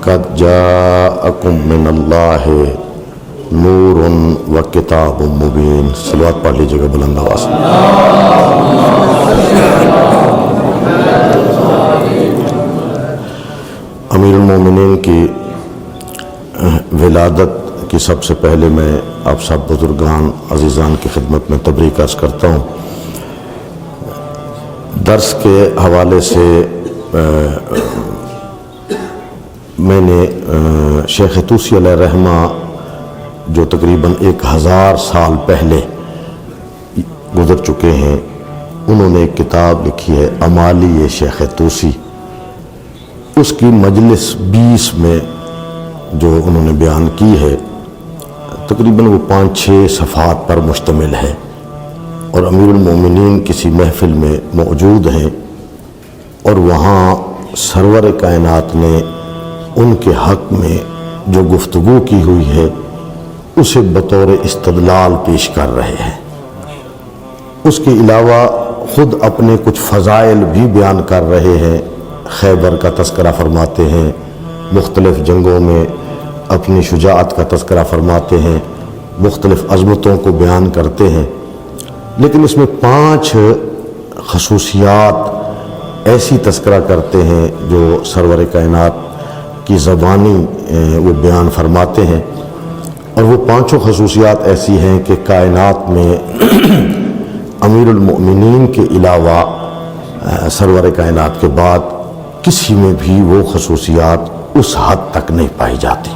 قد جاءکم من اللہ نور و کتاب مبین. صلوات پڑھ لیجیے گا بلند آواز سے. امیر المومنین کی ولادت کی سب سے پہلے میں آپ سب بزرگان عزیزان کی خدمت میں تبریک عرض کرتا ہوں. درس کے حوالے سے میں نے شیخ طوسی علیہ رحمہ جو تقریباً 1000 سال پہلے گزر چکے ہیں، انہوں نے ایک کتاب لکھی ہے امالی شیخ طوسی. اس کی مجلس 20 میں جو انہوں نے بیان کی ہے تقریباً وہ 5-6 صفحات پر مشتمل ہے، اور امیر المومنین کسی محفل میں موجود ہیں اور وہاں سرور کائنات نے ان کے حق میں جو گفتگو کی ہوئی ہے اسے بطور استدلال پیش کر رہے ہیں. اس کے علاوہ خود اپنے کچھ فضائل بھی بیان کر رہے ہیں. خیبر کا تذکرہ فرماتے ہیں، مختلف جنگوں میں اپنی شجاعت کا تذکرہ فرماتے ہیں، مختلف عظمتوں کو بیان کرتے ہیں. لیکن اس میں 5 خصوصیات ایسی تذکرہ کرتے ہیں جو سرور کائنات کی زبانی وہ بیان فرماتے ہیں، اور وہ 5 خصوصیات ایسی ہیں کہ کائنات میں امیر المؤمنین کے علاوہ سرور کائنات کے بعد کسی میں بھی وہ خصوصیات اس حد تک نہیں پائی جاتی.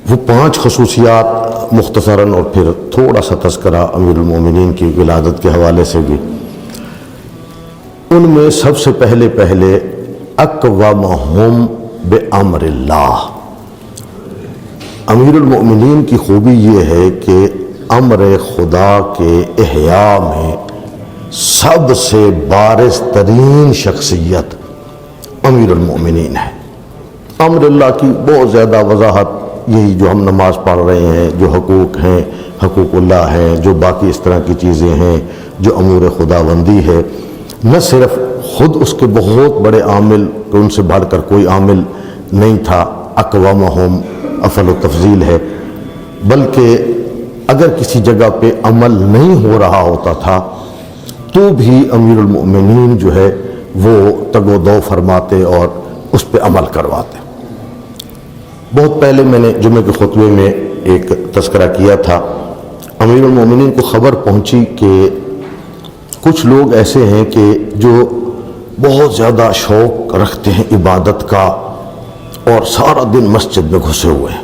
وہ 5 خصوصیات مختصراً اور پھر تھوڑا سا تذکرہ امیر المومنین کی ولادت کے حوالے سے بھی. ان میں سب سے پہلے اقوامہم بامر اللہ. امیر المؤمنین کی خوبی یہ ہے کہ امر خدا کے احیاء میں سب سے بارز ترین شخصیت امیر المؤمنین ہے. امر اللہ کی بہت زیادہ وضاحت یہی جو ہم نماز پڑھ رہے ہیں، جو حقوق ہیں، حقوق اللہ ہیں، جو باقی اس طرح کی چیزیں ہیں، جو امور خداوندی ہے، نہ صرف خود اس کے بہت بڑے عامل کہ ان سے بڑھ کر کوئی عامل نہیں تھا، اقوامہم افعل و تفضیل ہے، بلکہ اگر کسی جگہ پہ عمل نہیں ہو رہا ہوتا تھا تو بھی امیر المؤمنین جو ہے وہ تگ و دو فرماتے اور اس پہ عمل کرواتے. بہت پہلے میں نے جمعے کے خطبے میں ایک تذکرہ کیا تھا. امیر المؤمنین کو خبر پہنچی کہ کچھ لوگ ایسے ہیں کہ جو بہت زیادہ شوق رکھتے ہیں عبادت کا اور سارا دن مسجد میں گھسے ہوئے ہیں،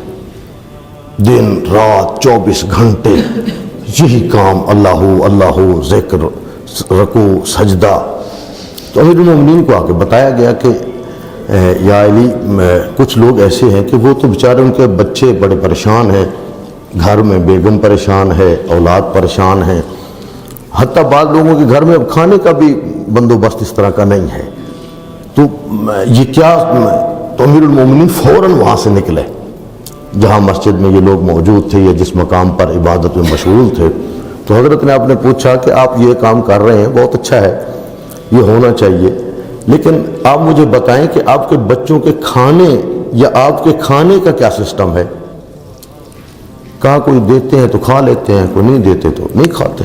دن رات 24 گھنٹے یہی کام، اللہ اللہ، ذکر، رکوع، سجدہ. تو امیر المؤمنین کو آ کے بتایا گیا کہ یا علی کچھ لوگ ایسے ہیں کہ وہ تو بیچارے ان کے بچے بڑے پریشان ہیں، گھر میں بیگم پریشان ہے، اولاد پریشان ہیں، حتیٰ بعض لوگوں کے گھر میں اب کھانے کا بھی بندوبست اس طرح کا نہیں ہے. تو یہ کیا؟ تو امیر المومنین فوراً وہاں سے نکلے جہاں مسجد میں یہ لوگ موجود تھے یا جس مقام پر عبادت میں مشغول تھے. تو حضرت نے آپ نے پوچھا کہ آپ یہ کام کر رہے ہیں، بہت اچھا ہے، یہ ہونا چاہیے، لیکن آپ مجھے بتائیں کہ آپ کے بچوں کے کھانے یا آپ کے کھانے کا کیا سسٹم ہے؟ کہا کوئی دیتے ہیں تو کھا لیتے ہیں، کوئی نہیں دیتے تو نہیں کھاتے.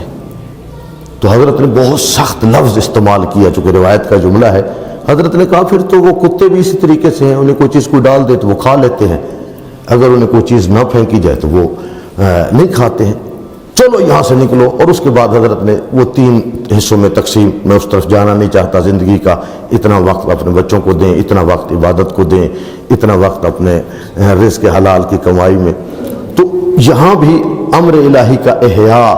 تو حضرت نے بہت سخت لفظ استعمال کیا، چونکہ روایت کا جملہ ہے. حضرت نے کہا پھر تو وہ کتے بھی اسی طریقے سے ہیں، انہیں کوئی چیز کو ڈال دے تو وہ کھا لیتے ہیں، اگر انہیں کوئی چیز نہ پھینکی جائے تو وہ نہیں کھاتے ہیں. چلو یہاں سے نکلو. اور اس کے بعد حضرت نے وہ 3 حصوں میں تقسیم، میں اس طرف جانا نہیں چاہتا زندگی کا، اتنا وقت اپنے بچوں کو دیں، اتنا وقت عبادت کو دیں، اتنا وقت اپنے رزق حلال کی کمائی میں. تو یہاں بھی امر الہی کا احیاء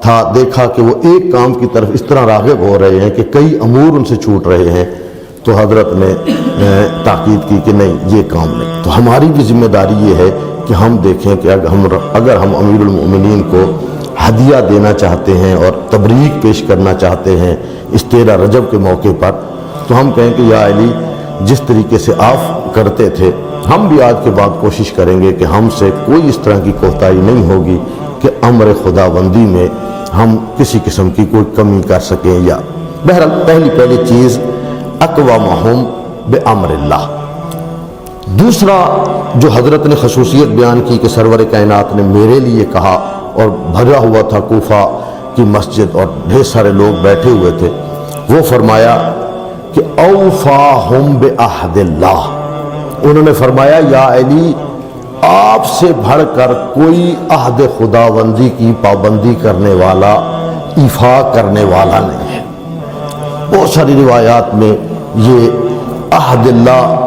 تھا. دیکھا کہ وہ ایک کام کی طرف اس طرح راغب ہو رہے ہیں کہ کئی امور ان سے چھوٹ رہے ہیں، تو حضرت نے تاکید کی کہ نہیں، یہ کام نہیں. تو ہماری بھی ذمہ داری یہ ہے کہ ہم دیکھیں کہ اگر ہم امیر المؤمنین کو ہدیہ دینا چاہتے ہیں اور تبریک پیش کرنا چاہتے ہیں اس 13 رجب کے موقع پر، تو ہم کہیں کہ یا علی جس طریقے سے آپ کرتے تھے ہم بھی آج کے بعد کوشش کریں گے کہ ہم سے کوئی اس طرح کی کوتاہی نہیں ہوگی کہ امر خداوندی میں ہم کسی قسم کی کوئی کمی کر سکیں. یا بہرحال پہلی چیز اقوامہم بامر اللہ. دوسرا جو حضرت نے خصوصیت بیان کی کہ سرور کائنات نے میرے لیے کہا، اور بھرا ہوا تھا کوفہ کی مسجد اور ڈھیر سارے لوگ بیٹھے ہوئے تھے، وہ فرمایا کہ اوفاہم بعہد اللہ، انہوں نے فرمایا یا علی آپ سے بڑھ کر کوئی عہد خداوندی کی پابندی کرنے والا، ایفا کرنے والا نہیں ہے۔ بہت ساری روایات میں یہ عہد اللہ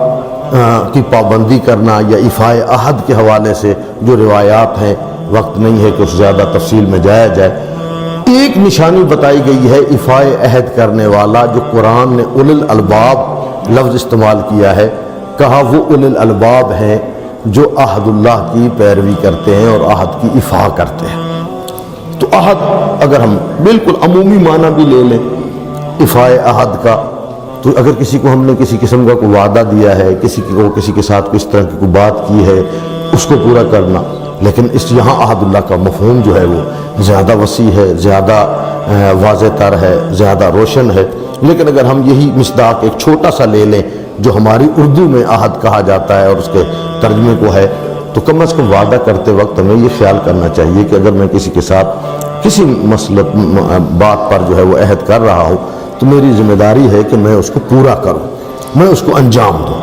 کی پابندی کرنا یا ایفاء عہد کے حوالے سے جو روایات ہیں، وقت نہیں ہے کہ اس زیادہ تفصیل میں جایا جائے۔ ایک نشانی بتائی گئی ہے ایفاء عہد کرنے والا، جو قرآن نے اولو الالباب لفظ استعمال کیا ہے، کہا وہ اولو الالباب ہیں جو عہد اللہ کی پیروی کرتے ہیں اور عہد کی ایفا کرتے ہیں۔ تو عہد اگر ہم بالکل عمومی معنی بھی لے لیں ایفاء عہد کا، تو اگر کسی کو ہم نے کسی قسم کا کوئی وعدہ دیا ہے، کسی کے ساتھ اس طرح کی کوئی بات کی ہے، اس کو پورا کرنا۔ لیکن یہاں عہد اللہ کا مفہوم جو ہے وہ زیادہ وسیع ہے، زیادہ واضح تر ہے، زیادہ روشن ہے۔ لیکن اگر ہم یہی مصداق ایک چھوٹا سا لے لیں جو ہماری اردو میں عہد کہا جاتا ہے اور اس کے ترجمے کو ہے، تو کم از کم وعدہ کرتے وقت ہمیں یہ خیال کرنا چاہیے کہ اگر میں کسی کے ساتھ کسی بات پر جو ہے وہ عہد کر رہا ہوں تو میری ذمہ داری ہے کہ میں اس کو پورا کروں، میں اس کو انجام دوں۔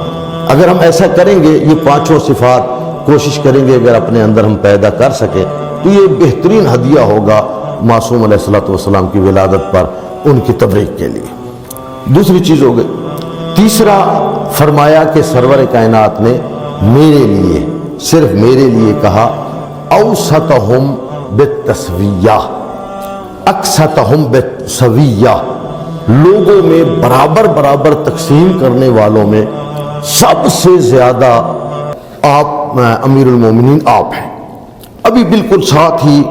اگر ہم ایسا کریں گے، یہ پانچوں صفات کوشش کریں گے اگر اپنے اندر ہم پیدا کر سکیں، تو یہ بہترین ہدیہ ہوگا معصوم علیہ السلام کی ولادت پر ان کی تبریک کے لیے۔ دوسری چیز ہو گئی۔ تیسرا فرمایا کہ سرور کائنات نے میرے لیے، صرف میرے لیے کہا، اوسطہم بالتسویہ، اکثتہم بالسویہ، لوگوں میں برابر برابر تقسیم کرنے والوں میں سب سے زیادہ آپ امیر المومنین آپ ہیں۔ ابھی بالکل ساتھ ہی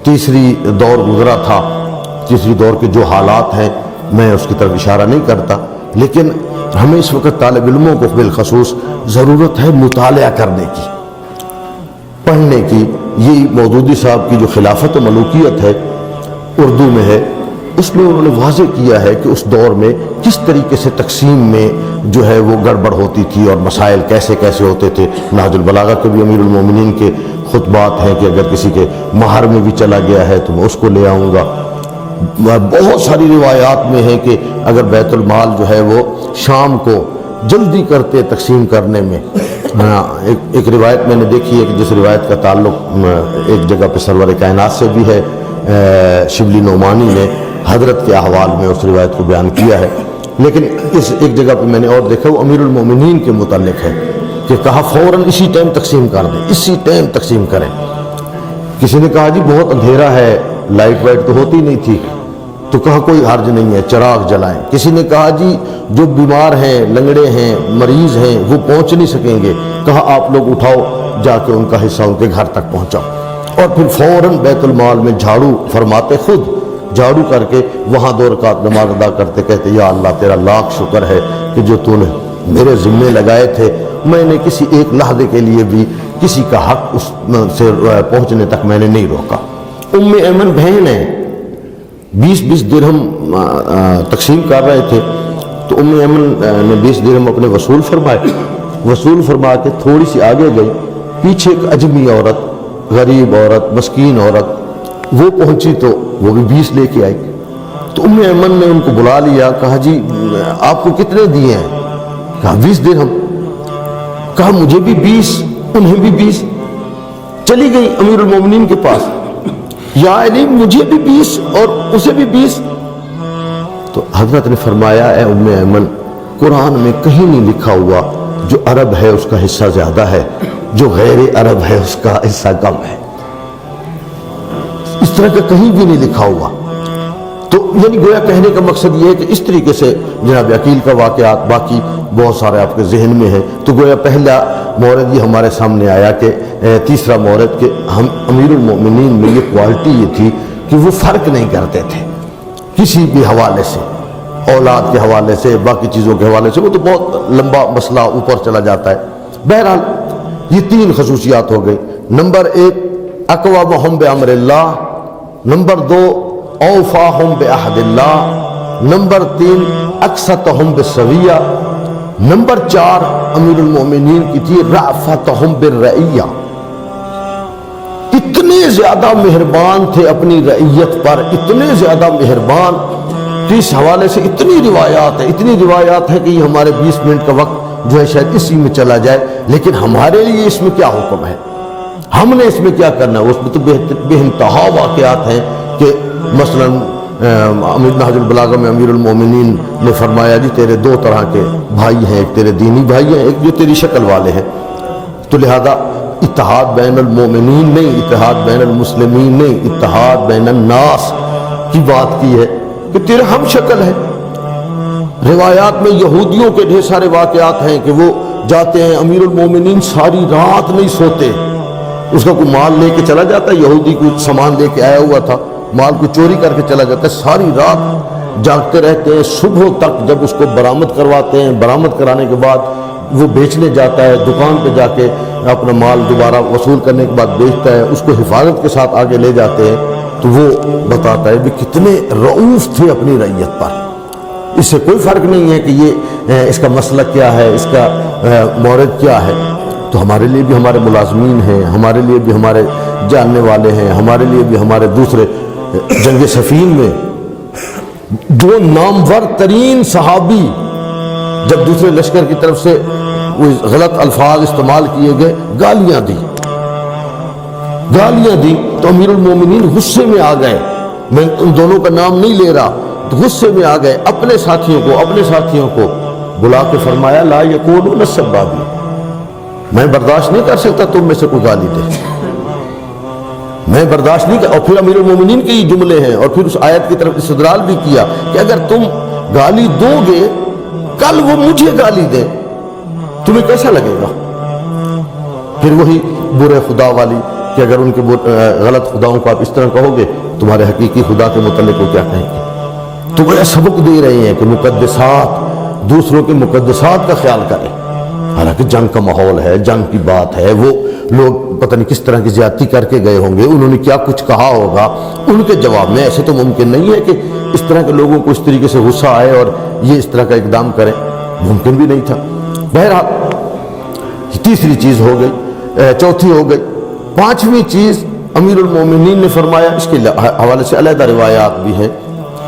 تیسری دور گزرا تھا، تیسری دور کے جو حالات ہیں میں اس کی طرف اشارہ نہیں کرتا، لیکن ہمیں اس وقت طالب علموں کو بالخصوص ضرورت ہے مطالعہ کرنے کی، پڑھنے کی۔ یہ مودودی صاحب کی جو خلافت و ملوکیت ہے اردو میں ہے، اس میں انہوں نے واضح کیا ہے کہ اس دور میں کس طریقے سے تقسیم میں جو ہے وہ گڑبڑ ہوتی تھی اور مسائل کیسے کیسے ہوتے تھے۔ نہج البلاغہ کے بھی امیر المومنین کے خطبات ہیں کہ اگر کسی کے مہر میں بھی چلا گیا ہے تو میں اس کو لے آؤں گا۔ بہت ساری روایات میں ہے کہ اگر بیت المال جو ہے وہ شام کو جلدی کرتے تقسیم کرنے میں۔ ایک روایت میں نے دیکھی ہے کہ جس روایت کا تعلق ایک جگہ پہ سرور کائنات سے بھی ہے، شبلی نعمانی نے حضرت کے احوال میں اس روایت کو بیان کیا ہے، لیکن اس ایک جگہ پہ میں نے اور دیکھا وہ امیر المومنین کے متعلق ہے کہ کہا فوراً اسی ٹائم تقسیم کر دیں، اسی ٹائم تقسیم کریں۔ کسی نے کہا جی بہت اندھیرا ہے، لائٹ وائٹ تو ہوتی نہیں تھی، تو کہا کوئی حرج نہیں ہے، چراغ جلائیں۔ کسی نے کہا جی جو بیمار ہیں، لنگڑے ہیں، مریض ہیں، وہ پہنچ نہیں سکیں گے، کہا آپ لوگ اٹھاؤ جا کے ان کا حصہ ان کے گھر تک پہنچاؤ۔ اور پھر فوراً بیت المال میں جھاڑو فرماتے، خود جھاڑو کر کے وہاں 2 رکعت نماز ادا کرتے، کہتے یا اللہ تیرا لاکھ شکر ہے کہ جو تو نے میرے ذمے لگائے تھے میں نے کسی ایک لحظے کے لیے بھی کسی کا حق اس سے پہنچنے تک میں نے نہیں روکا۔ ام ایمن بہن ہے، 20 درہم تقسیم کر رہے تھے، تو ام ایمن نے 20 درہم اپنے وصول فرمائے، وصول فرما کے تھوڑی سی آگے گئی، پیچھے ایک اجمی عورت، غریب عورت، مسکین عورت، وہ پہنچی تو وہ بھی 20 لے کے آئی۔ تو ام ایمن نے ان کو بلا لیا، کہا جی آپ کو کتنے دیے ہیں؟ کہا 20 درہم۔ کہا مجھے بھی 20، انہیں بھی 20۔ چلی گئی امیر المومنین کے پاس، یا علی مجھے بھی 20 اور اسے بھی 20۔ تو حضرت نے فرمایا اے ام ایمن، قرآن میں کہیں نہیں لکھا ہوا جو عرب ہے اس کا حصہ زیادہ ہے، جو غیر عرب ہے اس کا حصہ کم ہے، اس طرح کا کہیں بھی نہیں لکھا ہوا۔ تو یعنی گویا کہنے کا مقصد یہ ہے کہ اس طریقے سے جناب عقیل کا واقعات باقی بہت سارے آپ کے ذہن میں ہیں۔ تو گویا پہلا مورد یہ ہمارے سامنے آیا کہ تیسرا مورد کہ ہم امیر المومنین میں یہ کوالٹی یہ تھی کہ وہ فرق نہیں کرتے تھے کسی بھی حوالے سے، اولاد کے حوالے سے، باقی چیزوں کے حوالے سے، وہ تو بہت لمبا مسئلہ اوپر چلا جاتا ہے۔ بہرحال یہ 3 خصوصیات ہو گئی۔ نمبر 1 اقوامہم بامر اللہ، نمبر 2 اوفاہم بعہد اللہ، نمبر 3 اقسطہم بالسویہ، نمبر 4 امیر المومنین کی تھی رأفتہم بالرعیہ، اتنے زیادہ مہربان تھے اپنی رعیت پر، اتنے زیادہ مہربان کہ اس حوالے سے اتنی روایات ہے کہ یہ ہمارے 20 منٹ کا وقت جو ہے شاید اسی میں چلا جائے، لیکن ہمارے لیے اس میں کیا حکم ہے، ہم نے اس میں کیا کرنا ہے۔ اس میں تو بے انتہا واقعات ہیں کہ مثلا نہج البلاغہ میں امیر المومنین نے فرمایا جی تیرے 2 طرح کے بھائی ہیں، ایک تیرے دینی بھائی ہیں، ایک جو تیری شکل والے ہیں، تو لہذا اتحاد بین المومنین نہیں، اتحاد بین المسلمین نہیں، اتحاد بین الناس کی بات کی ہے کہ تیرے ہم شکل ہے۔ روایات میں یہودیوں کے ڈھیر سارے واقعات ہیں کہ وہ جاتے ہیں، امیر المومنین ساری رات نہیں سوتے، اس کا کوئی مال لے کے چلا جاتا ہے، یہودی کوئی سامان لے کے آیا ہوا تھا، مال کو چوری کر کے چلا جاتا ہے، ساری رات جاگتے رہتے ہیں، صبح تک جب اس کو برآمد کرواتے ہیں، برآمد کرانے کے بعد وہ بیچنے جاتا ہے، دکان پہ جا کے اپنا مال دوبارہ وصول کرنے کے بعد بیچتا ہے، اس کو حفاظت کے ساتھ آگے لے جاتے ہیں، تو وہ بتاتا ہے کہ کتنے رعوف تھے اپنی رعیت پر۔ اس سے کوئی فرق نہیں ہے کہ یہ اس کا مسلک کیا ہے، اس کا مورد کیا ہے، تو ہمارے لیے بھی ہمارے ملازمین ہیں، ہمارے لیے بھی ہمارے جاننے والے ہیں، ہمارے لیے بھی ہمارے دوسرے جنگ صفین میں 2 نامور ترین صحابی جب دوسرے لشکر کی طرف سے کوئی غلط الفاظ استعمال کیے گئے، گالیاں دی تو امیر المومنین غصے میں آ گئے، میں ان دونوں کا نام نہیں لے رہا، تو غصے میں آ گئے، اپنے ساتھیوں کو بلا کے فرمایا لا یکونون سبابی، میں برداشت نہیں کر سکتا تم میں سے کوئی گالی دے، میں برداشت نہیں کر۔ اور پھر امیر المومنین کے یہ جملے ہیں، اور پھر اس آیت کی طرف استدلال بھی کیا کہ اگر تم گالی دو گے، کل وہ مجھے گالی دے، تمہیں کیسا لگے گا؟ پھر وہی برے خدا والی کہ اگر ان کے غلط خداؤں کو آپ اس طرح کہو گے، تمہارے حقیقی خدا کے متعلق وہ کیا کہیں گے؟ تو وہ سبق دے رہے ہیں کہ مقدسات، دوسروں کے مقدسات کا خیال کریں، حالانکہ جنگ کا ماحول ہے، جنگ کی بات ہے، وہ لوگ پتہ نہیں کس طرح کی زیادتی کر کے گئے ہوں گے، انہوں نے کیا کچھ کہا ہوگا، ان کے جواب میں ایسے تو ممکن نہیں ہے کہ اس طرح کے لوگوں کو اس طریقے سے غصہ آئے اور یہ اس طرح کا اقدام کریں، ممکن بھی نہیں تھا۔ بہرحال تیسری چیز ہو گئی، چوتھی ہو گئی۔ 5ویں چیز امیر المومنین نے فرمایا، اس کے حوالے سے علیحدہ روایات بھی ہیں،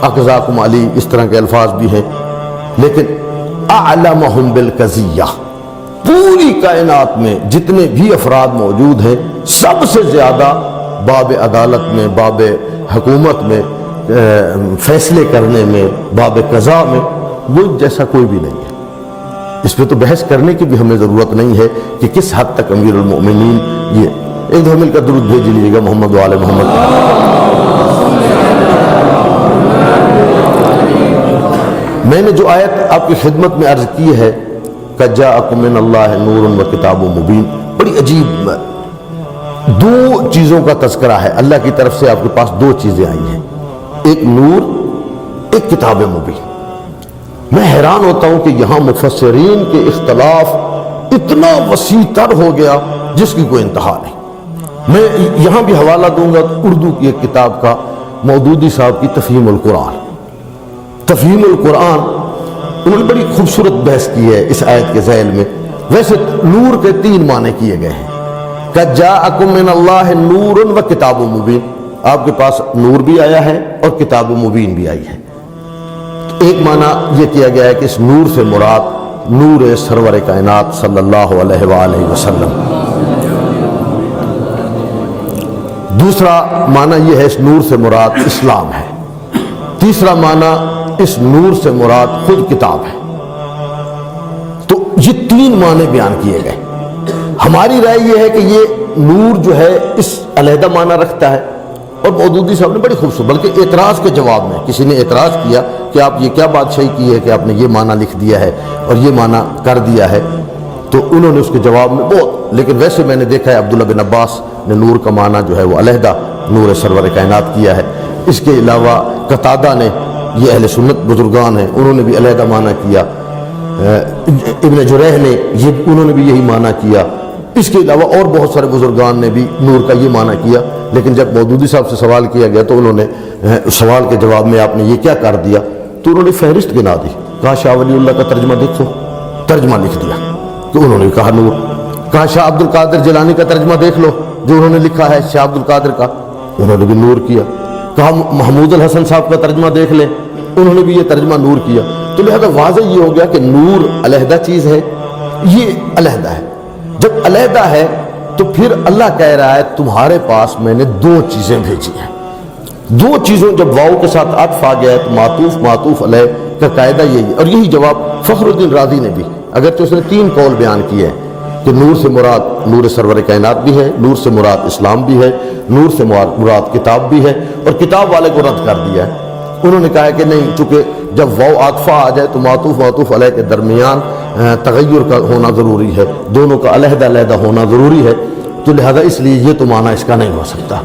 اقزاکم علی اس طرح کے الفاظ بھی ہیں، لیکن اعلمہم بالقضیہ، پوری کائنات میں جتنے بھی افراد موجود ہیں سب سے زیادہ باب عدالت میں، باب حکومت میں، فیصلے کرنے میں، باب قضاء میں وہ جیسا کوئی بھی نہیں ہے۔ اس پہ تو بحث کرنے کی بھی ہمیں ضرورت نہیں ہے کہ کس حد تک امیر المؤمنین یہ۔ ایک دو مل کا درود بھیج لیجیے گا محمد وآل محمد۔ میں نے جو آیت آپ کی خدمت میں عرض کی ہے قَدْ جَاءَكُم مِّنَ اللَّهِ نُورٌ وَكِتَابٌ مُّبِينٌ، بڑی عجیب 2 چیزوں کا تذکرہ ہے، اللہ کی طرف سے آپ کے پاس 2 چیزیں آئی ہیں، ایک نور، ایک کتاب مبین۔ میں حیران ہوتا ہوں کہ یہاں مفسرین کے اختلاف اتنا وسیع تر ہو گیا جس کی کوئی انتہا نہیں۔ میں یہاں بھی حوالہ دوں گا اردو کی ایک کتاب کا، مودودی صاحب کی تفہیم القرآن۔ تفہیم القرآن انہوں نے بڑی خوبصورت بحث کی ہے اس آیت کے ذیل میں۔ ویسے نور کے 3 معنی کیے گئے ہیں، قَدْ جَاءَكُم مِّنَ اللَّهِ نُورٌ وَكِتَابٌ مُّبِينٌ، آپ کے پاس نور بھی آیا ہے اور کتاب مبین بھی آئی ہے۔ ایک معنی یہ کیا گیا ہے کہ اس نور سے مراد نور سرور کائنات صلی اللہ علیہ وآلہ وسلم۔ دوسرا معنی یہ ہے اس نور سے مراد اسلام ہے۔ تیسرا معنی اس نور سے مراد خود کتاب ہے۔ تو یہ 3 معنی بیان کیے گئے۔ ہماری رائے یہ ہے کہ یہ نور جو ہے اس علیحدہ معنی رکھتا ہے، اور مودودی صاحب نے بڑی خوبصورت، بلکہ اعتراض کے جواب میں کسی نے اعتراض کیا کہ آپ یہ کیا بادشاہی کی ہے کہ آپ نے یہ معنی لکھ دیا ہے اور یہ معنی کر دیا ہے، تو انہوں نے اس کے جواب میں بہت، لیکن ویسے میں نے دیکھا ہے عبداللہ بن عباس نے نور کا معنی جو ہے وہ علیحدہ نور سرور کائنات کیا ہے۔ اس کے علاوہ قتادہ نے، یہ اہل سنت بزرگان ہیں، انہوں نے بھی علیحدہ معنی کیا، ابن جریح نے انہوں نے بھی یہی معنی کیا۔ اس کے علاوہ اور بہت سارے بزرگان نے بھی نور کا یہ معنی کیا، لیکن جب مودودی صاحب سے سوال کیا گیا تو انہوں نے سوال کے جواب میں آپ نے یہ کیا کر دیا، تو انہوں نے فہرست گنا دی، کہا شاہ ولی اللہ کا ترجمہ دیکھو، ترجمہ لکھ دیا. تو انہوں نے کہا نور. کہا شاہ عبد القادر جیلانی کا ترجمہ دیکھ لو جو انہوں نے لکھا ہے شاہ عبد القادر کا. انہوں نے بھی نور کیا. کہا محمود الحسن صاحب کا ترجمہ دیکھ لیں, انہوں نے بھی یہ ترجمہ نور کیا. تو لہذا واضح یہ ہو گیا کہ نور علیحدہ چیز ہے, یہ علیحدہ ہے. جب علیحدہ ہے تو پھر اللہ کہہ رہا ہے تمہارے پاس میں نے دو چیزیں بھیجی ہیں. دو چیزوں جب واؤ کے ساتھ عطف آ گیا ہے تو معطوف معطوف علیہ کا قاعدہ یہی ہے. اور یہی جواب فخر الدین رازی نے بھی, اگرچہ اس نے 3 قول بیان کیے ہیں کہ نور سے مراد نور سرور کائنات بھی ہے, نور سے مراد اسلام بھی ہے, نور سے مراد کتاب بھی ہے, اور کتاب والے کو رد کر دیا ہے. انہوں نے کہا کہ نہیں, چونکہ جب واؤ عاطفہ آ جائے تو معطوف معطوف علیہ کے درمیان تغیر کا ہونا ضروری ہے, دونوں کا علیحدہ علیحدہ ہونا ضروری ہے. تو لہذا اس لیے یہ تو معنی اس کا نہیں ہو سکتا,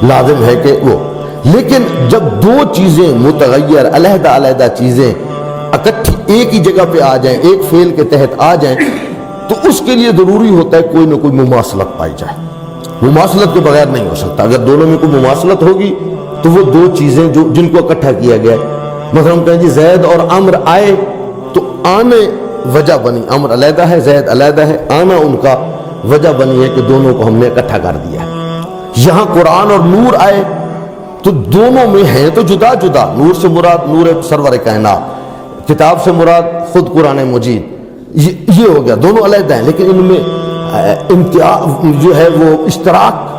لازم ہے کہ وہ. لیکن جب دو چیزیں متغیر علیحدہ علیحدہ چیزیں اکٹھی ایک ہی جگہ پہ آ جائیں, ایک فعل کے تحت آ جائیں, تو اس کے لیے ضروری ہوتا ہے کوئی نہ کوئی مماثلت پائی جائے. مماثلت کے بغیر نہیں ہو سکتا. اگر دونوں میں کوئی مماثلت ہوگی تو وہ دو چیزیں جن کو اکٹھا کیا گیا ہے, مثلا ہم کہیں جی زید اور عمر آئے, تو آنے وجہ بنی, عمر علیحدہ ہے زید علیحدہ ہے, آنا ان کا وجہ بنی ہے کہ دونوں کو ہم نے اکٹھا کر دیا ہے. یہاں قرآن اور نور آئے تو دونوں میں ہیں تو جدا جدا. نور سے مراد نور سرور کائنات, کتاب سے مراد خود قرآن مجید, یہ ہو گیا, دونوں علیحدہ ہیں لیکن ان میں امتیاز جو ہے وہ اشتراک